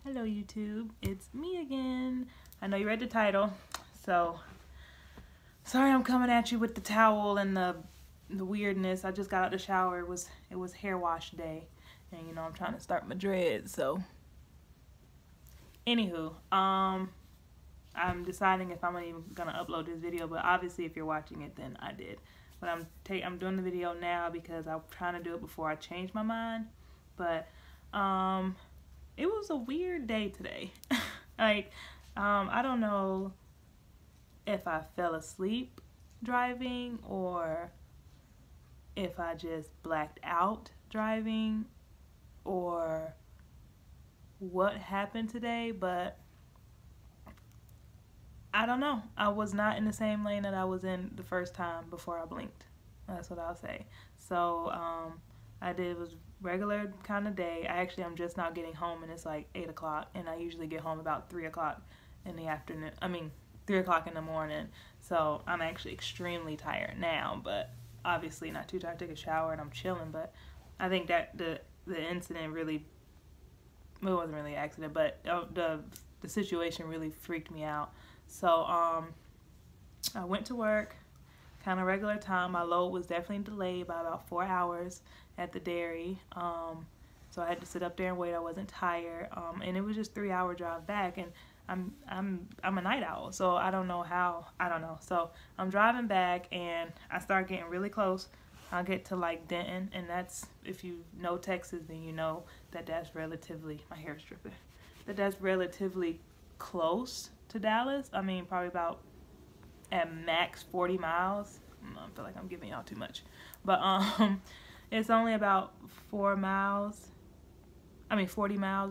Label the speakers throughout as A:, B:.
A: Hello YouTube, it's me again. I know you read the title, so sorry I'm coming at you with the towel and the weirdness. I just got out of the shower. It was hair wash day, and you know I'm trying to start my dreads. So anywho, I'm deciding if I'm even gonna upload this video, but obviously if you're watching it, then I did. But I'm doing the video now because I'm trying to do it before I change my mind. But it was a weird day today. I don't know if I fell asleep driving or if I just blacked out driving or what happened today, but I don't know. I was not in the same lane that I was in the first time before I blinked. That's what I'll say. So it was regular kind of day. I'm just now getting home, and it's like 8 o'clock, and I usually get home about 3 o'clock in the afternoon. 3 o'clock in the morning. So I'm actually extremely tired now, but obviously not too tired to take a shower, and I'm chilling. But I think that the incident really, well, it wasn't really an accident, but the situation really freaked me out. So I went to work kind of regular time. My load was definitely delayed by about 4 hours at the dairy. So I had to sit up there and wait. I wasn't tired. And it was just 3-hour drive back, and I'm a night owl, so I don't know. So I'm driving back, and I start getting really close. I'll get to like Denton, and that's, if you know Texas, then you know that that's relatively, my hair is dripping, that's relatively close to Dallas. Probably about at max 40 miles. I feel like I'm giving y'all too much, but it's only about 40 miles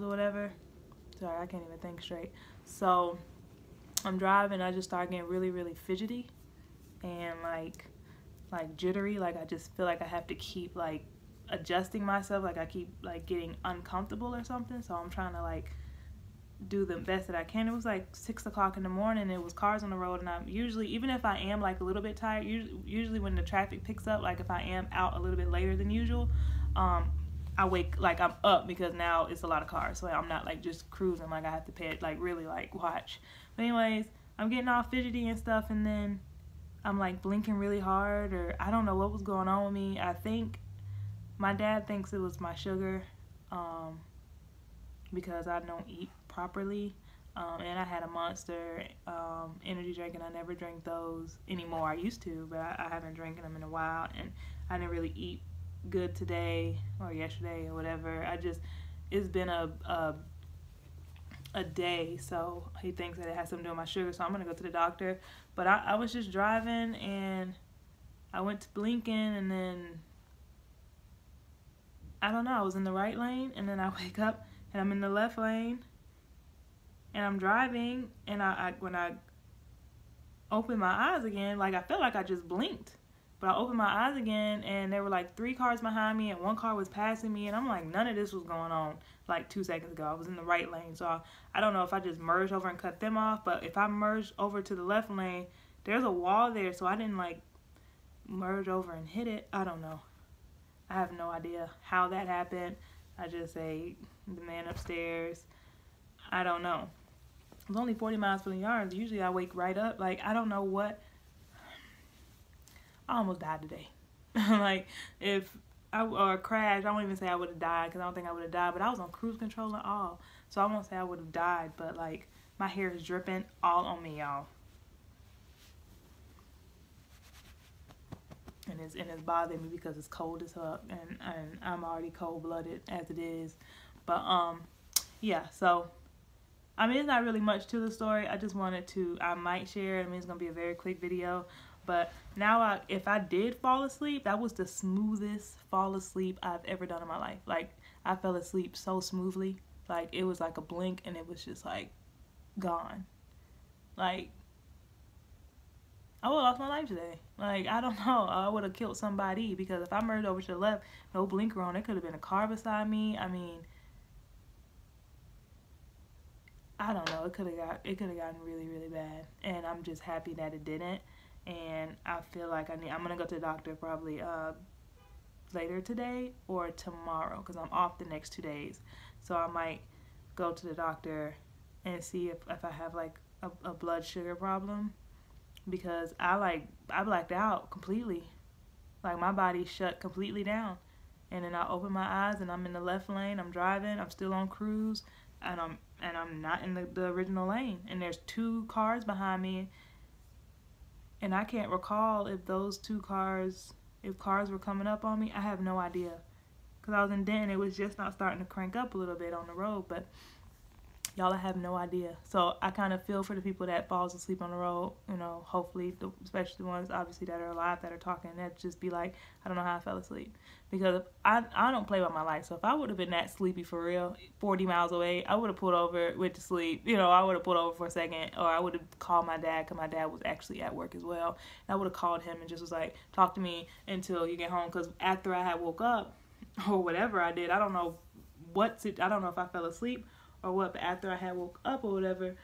A: or whatever. Sorry, I can't even think straight. So I'm driving. I just start getting really fidgety and like jittery. Like I just feel like I have to keep like adjusting myself. Like I keep like getting uncomfortable or something. So I'm trying to like do the best that I can. It was like 6 o'clock in the morning. It was cars on the road, and I'm usually, even if I am like a little bit tired, usually when the traffic picks up, like if I am out a little bit later than usual, I wake, like I'm up because now it's a lot of cars, so I'm not like just cruising, like I have to pay, like really like watch. But anyways, I'm getting all fidgety and stuff, and then I'm like blinking really hard, or I don't know what was going on with me. I think my dad thinks it was my sugar, because I don't eat properly, and I had a Monster energy drink, and I never drink those anymore. I used to, but I haven't drank them in a while, and I didn't really eat good today or yesterday or whatever. It's been a day, so he thinks that it has something to do with my sugar, so I'm gonna go to the doctor. But I was just driving, and I went to blinking, and then I don't know, I was in the right lane, and then I wake up and I'm in the left lane, and I'm driving, and when I open my eyes again, like I felt like I just blinked, but I opened my eyes again, and there were like 3 cars behind me, and 1 car was passing me, and I'm like, none of this was going on like 2 seconds ago. I was in the right lane, so I don't know if I just merged over and cut them off, but if I merged over to the left lane, there's a wall there, so I didn't like merge over and hit it. I don't know. I have no idea how that happened. I just say the man upstairs. I don't know. It was only 40 miles from the yard. Usually I wake right up. Like, I don't know what. I almost died today. Like, if I crashed, I won't even say I would have died, because I don't think I would have died, but I was on cruise control and all. So I won't say I would have died, but like, my hair is dripping all on me, y'all. And it's bothering me because it's cold as fuck, and I'm already cold-blooded as it is. But yeah, so it's not really much to the story. I just wanted to, I might share it. It's gonna be a very quick video, but now if I did fall asleep, that was the smoothest fall asleep I've ever done in my life. Like, I fell asleep so smoothly. Like, it was like a blink, and it was just like gone. Like, I would have lost my life today. Like, I don't know. I would have killed somebody, because if I merged over to the left, no blinker on, it could have been a car beside me. I don't know. It could have gotten really bad, and I'm just happy that it didn't. And I feel like I'm gonna go to the doctor probably later today or tomorrow, because I'm off the next 2 days. So I might go to the doctor and see if I have like a blood sugar problem, because I blacked out completely. Like my body shut completely down. And then I open my eyes and I'm in the left lane, I'm driving, I'm still on cruise, and I'm not in the original lane. And there's two cars behind me, and I can't recall if those if cars were coming up on me. I have no idea. Because I was in Denton, it was just not starting to crank up a little bit on the road, but y'all, I have no idea. So I kind of feel for the people that falls asleep on the road, you know, hopefully, especially the ones obviously that are alive that are talking, that just be like, I don't know how I fell asleep. Because I don't play by my life. So if I would have been that sleepy for real, 40 miles away, I would have pulled over, went to sleep. You know, I would have pulled over for a second, or I would have called my dad, because my dad was actually at work as well. And I would have called him and just was like, talk to me until you get home. Because after I had woke up, or whatever I did, I don't know I don't know if I fell asleep or what, but after I had woke up or whatever,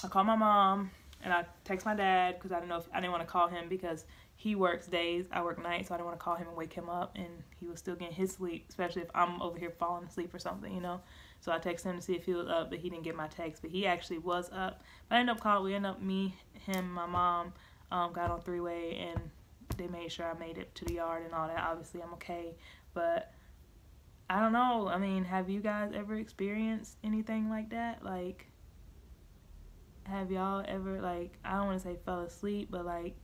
A: I called my mom and I text my dad, because I didn't want to call him because he works days, I work nights, so I didn't want to call him and wake him up, and he was still getting his sleep, especially if I'm over here falling asleep or something, you know. So I texted him to see if he was up, but he didn't get my text, but he actually was up. But I ended up calling, me, him, my mom, got on three-way, and they made sure I made it to the yard and all that. Obviously I'm okay, but I don't know. I mean, have you guys ever experienced anything like that? Like, have y'all ever, like, I don't want to say fell asleep, but like,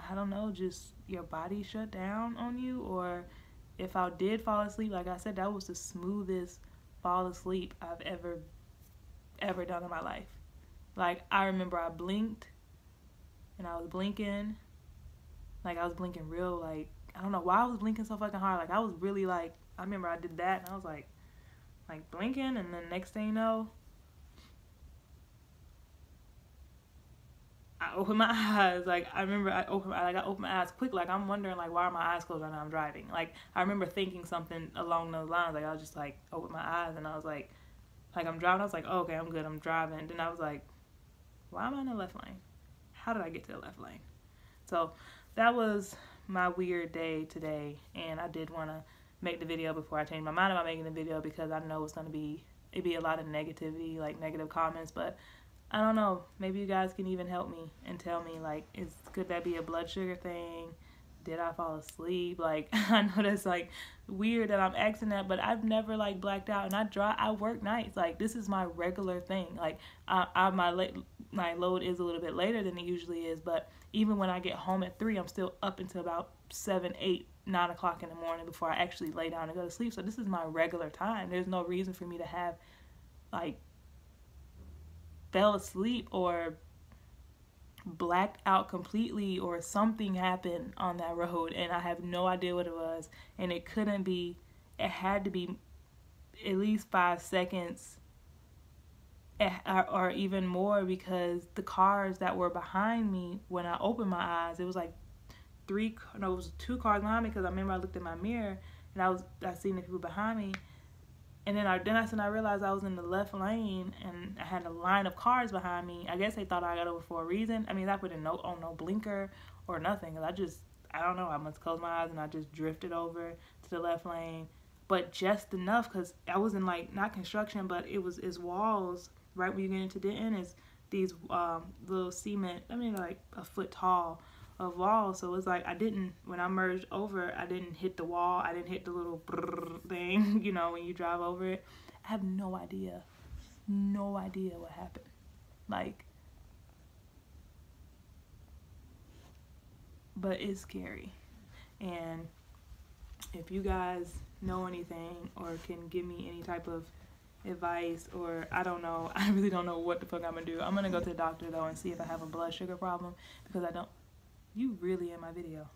A: I don't know, just your body shut down on you? Or if I did fall asleep, like I said, that was the smoothest fall asleep I've ever done in my life. Like, I remember I blinked, and I was blinking, like I was blinking real, like, I don't know why I was blinking so fucking hard. Like, I was really like, I remember I did that, and I was like blinking, and then next thing you know, I opened my eyes. Like, I remember I opened my eyes quick. Like, I'm wondering, like, why are my eyes closed right now I'm driving? Like, I remember thinking something along those lines. Like, I was just like, open my eyes, and I was like I'm driving. I was like, oh, okay, I'm good, I'm driving. And then I was like, why am I in the left lane? How did I get to the left lane? So that was my weird day today, and I did want to make the video before I changed my mind about making the video, because I know it'd be a lot of negativity, like negative comments, but I don't know, maybe you guys can even help me and tell me, like, could that be a blood sugar thing? Did I fall asleep? Like, I know that's like weird that I'm asking that, but I've never like blacked out, and I work nights. Like, this is my regular thing. Like, my load is a little bit later than it usually is, but even when I get home at 3, I'm still up until about 7, 8, 9 o'clock in the morning before I actually lay down and go to sleep. So this is my regular time. There's no reason for me to have like fell asleep or blacked out completely or something happened on that road, and I have no idea what it was. And it had to be at least 5 seconds or even more, because the cars that were behind me, when I opened my eyes, it was like it was 2 cars behind me, because I remember I looked in my mirror and I seen the people behind me, and then I realized I was in the left lane and I had a line of cars behind me. I guess they thought I got over for a reason. I mean, I put on no blinker or nothing, because I don't know, I must close my eyes and I just drifted over to the left lane, but just enough, because I was in like, not construction, but it's walls right when you get into Denton, is these little cement, I mean like a foot tall of walls. So it's like when I merged over, I didn't hit the wall, I didn't hit the little thing, you know, when you drive over it. I have no idea what happened. Like, but it's scary. And if you guys know anything or can give me any type of advice, or I don't know, I really don't know what the fuck I'm gonna do. I'm gonna go to the doctor though and see if I have a blood sugar problem, because you really in my video.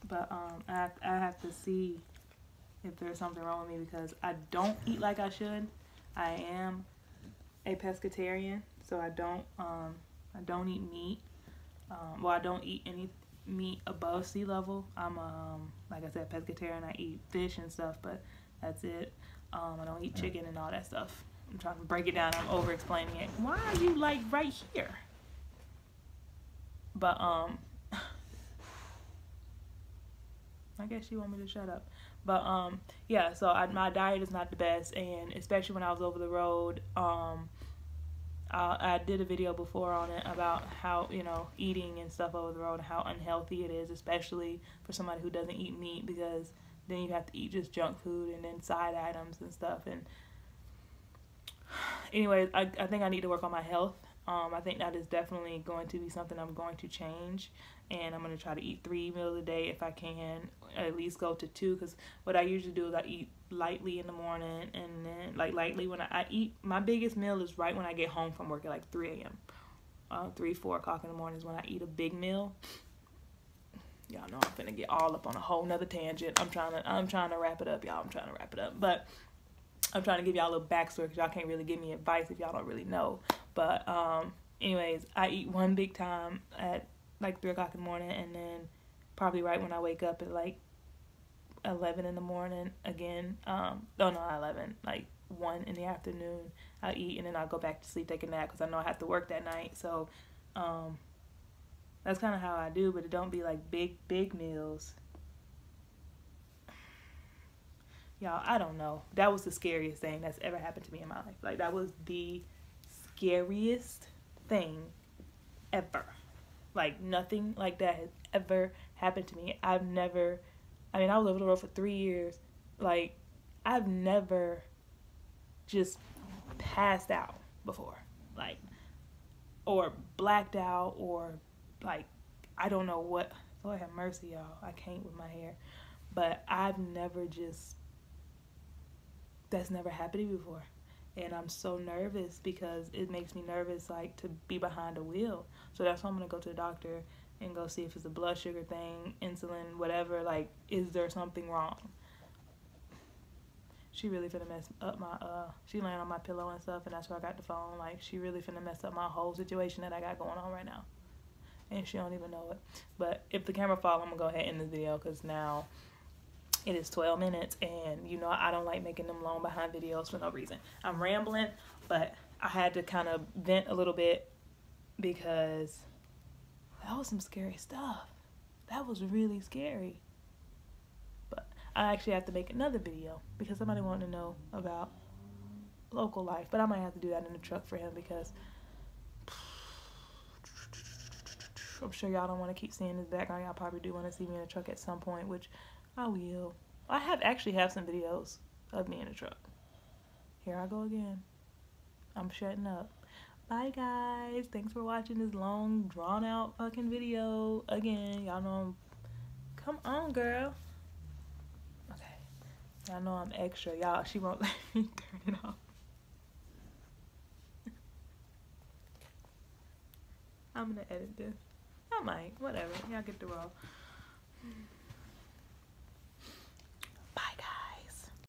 A: But I have to see if there's something wrong with me, because I don't eat like I should. I am a pescatarian, so I don't eat meat. Well, I don't eat any meat above sea level. I'm like I said, pescatarian. I eat fish and stuff, but that's it. I don't eat chicken and all that stuff. I'm trying to break it down. I'm over explaining it. Why are you like right here? But I guess you want me to shut up. But yeah, so my diet is not the best, and especially when I was over the road, I did a video before on it about how, you know, eating and stuff over the road and how unhealthy it is, especially for somebody who doesn't eat meat, because then you have to eat just junk food and then side items and stuff. And anyways, I think I need to work on my health. I think that is definitely going to be something I'm going to change, and I'm going to try to eat 3 meals a day if I can, at least go to 2, because what I usually do is I eat lightly in the morning, and then like lightly when I eat. My biggest meal is right when I get home from work at like 3 a.m. 4 o'clock in the morning is when I eat a big meal. Y'all know I'm finna get all up on a whole nother tangent. I'm trying to wrap it up, y'all. I'm trying to wrap it up, but I'm trying to give y'all a little backstory, because y'all can't really give me advice if y'all don't really know. But anyways, I eat one big time at like 3 o'clock in the morning, and then probably right when I wake up at like 11 in the morning again. No, not 11, like 1 in the afternoon. I eat, and then I'll go back to sleep, take a nap, because I know I have to work that night. So that's kind of how I do, but it don't be like big meals. Y'all, I don't know. That was the scariest thing that's ever happened to me in my life. Like, that was the scariest thing ever. Like, nothing like that has ever happened to me. I was over the road for 3 years. Like, I've never just passed out before. Like, or blacked out, or like, I don't know what. Lord have mercy, y'all. I can't with my hair. But I've never just, that's never happened to me before. And I'm so nervous, because it makes me nervous, like, to be behind a wheel. So that's why I'm going to go to the doctor and go see if it's a blood sugar thing, insulin, whatever. Like, is there something wrong? She really finna mess up my, she laying on my pillow and stuff, and that's where I got the phone. Like, she really finna mess up my whole situation that I got going on right now. And she don't even know it. But if the camera falls, I'm going to go ahead and end the video, because now it is 12 minutes, and you know I don't like making them long behind videos for no reason. I'm rambling, but I had to kind of vent a little bit, because that was some scary stuff. That was really scary. But I actually have to make another video, because somebody wanted to know about local life. But I might have to do that in the truck for him, because I'm sure y'all don't want to keep seeing his background. Y'all probably do want to see me in a truck at some point, which I will. I actually have some videos of me in a truck. Here I go again. I'm shutting up. Bye, guys. Thanks for watching this long, drawn-out fucking video. Again, y'all know come on, girl. Okay. Y'all know I'm extra. Y'all, she won't let me turn it off. I'm gonna edit this. I might. Whatever. Y'all get the roll.